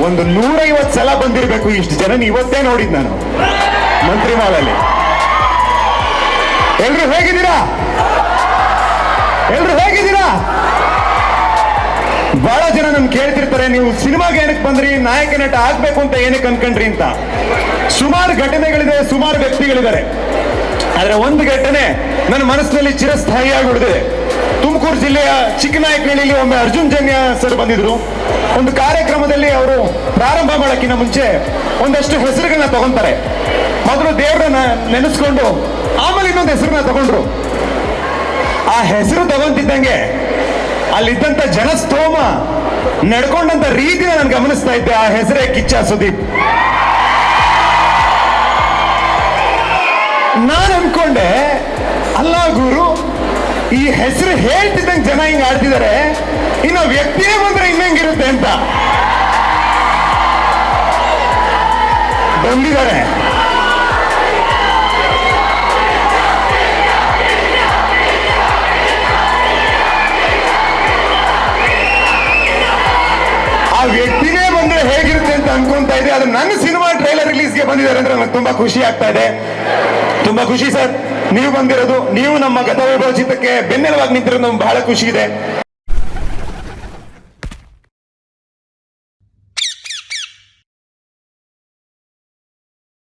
ಒಂದು 150 ಸಲ ಬಂದಿರಬೇಕು ಇಷ್ಟು ಜನ ಇವತ್ತೇ ನೋಡಿದ್ ನಾನು ಮಂತ್ರಿ ಮಾಲಲ್ಲಿ. ಎಲ್ರು ಹೇಗಿದ್ದೀರಾ? ಎಲ್ರು ಹೇಗಿದ್ದೀರಾ? ಬಹಳ ಜನ ನನ್ ಕೇಳ್ತಿರ್ತಾರೆ, ನೀವು ಸಿನಿಮಾಗೆ ಏನಕ್ಕೆ ಬಂದ್ರಿ, ನಾಯಕ ನಟ ಆಗ್ಬೇಕು ಅಂತ ಏನಕ್ಕೆ ಅನ್ಕೊಂಡ್ರಿ ಅಂತ. ಸುಮಾರು ಘಟನೆಗಳಿದೆ, ಸುಮಾರು ವ್ಯಕ್ತಿಗಳಿದ್ದಾರೆ. ಆದ್ರೆ ಒಂದು ಘಟನೆ ನನ್ನ ಮನಸ್ಸಿನಲ್ಲಿ ಚಿರಸ್ಥಾಯಿಯಾಗಿ ಉಳಿದಿದೆ. ತುಮಕೂರು ಜಿಲ್ಲೆಯ ಚಿಕ್ಕನಾಯಕನಹಳ್ಳಿಯಲ್ಲಿ ಒಮ್ಮೆ ಅರ್ಜುನ್ ಜನ್ಯ ಸರ್ ಬಂದಿದ್ರು. ಒಂದು ಕಾರ್ಯಕ್ರಮದಲ್ಲಿ ಅವರು ಪ್ರಾರಂಭ ಮಾಡೋಕ್ಕಿಂತ ಮುಂಚೆ ಒಂದಷ್ಟು ಹೆಸರುಗಳನ್ನ ತಗೊಂತಾರೆ. ಮೊದಲು ದೇವರನ್ನ ನೆನೆಸ್ಕೊಂಡು ಆಮೇಲೆ ಇನ್ನೊಂದು ಹೆಸರನ್ನ ತಗೊಂಡ್ರು. ಆ ಹೆಸರು ತಗೊಂತಿದ್ದಂಗೆ ಅಲ್ಲಿದ್ದಂತ ಜನಸ್ತೋಮ ನಡ್ಕೊಂಡಂತ ರೀತಿನ ನಾನು ಗಮನಿಸ್ತಾ ಇದ್ದೆ. ಆ ಹೆಸರೇ ಕಿಚ್ಚ ಸುದೀಪ್. ನಾನು ಅನ್ಕೊಂಡೆ, ಅಲ್ಲ ಗುರು, ಈ ಹೆಸರು ಹೇಳ್ತಿದ್ದಂಗೆ ಜನ ಹಿಂಗ್ ಆಡ್ತಿದ್ದಾರೆ, ಇನ್ನು ವ್ಯಕ್ತಿಯೇ ಬಂದ್ರೆ ಇನ್ನಂಗಿರುತ್ತೆ ಅಂತ. ಬಂದಿದ್ದಾರೆ. ಆ ವ್ಯಕ್ತಿನೇ ಬಂದ್ರೆ ಹೇಗಿರುತ್ತೆ ಅಂತ ಅನ್ಕೊಂತಾ ಇದೆ. ಅದು ನನ್ನ ಸಿನಿಮಾ ಟ್ರೈಲರ್ ರಿಲೀಸ್ಗೆ ಬಂದಿದ್ದಾರೆ ಅಂದ್ರೆ ನನಗೆ ತುಂಬಾ ಖುಷಿ ಆಗ್ತಾ ಇದೆ. ತುಂಬಾ ಖುಷಿ ಸರ್ ನೀವು ಬಂದಿರೋದು. ನೀವು ನಮ್ಮ ಗತವೈಭವ ಚಿತ್ರಕ್ಕೆ ಬೆನ್ನೆಲುಬಾಗಿ ನಿಂತಿರೋದು ನಮ್ಗೆ ಬಹಳ ಖುಷಿ ಇದೆ.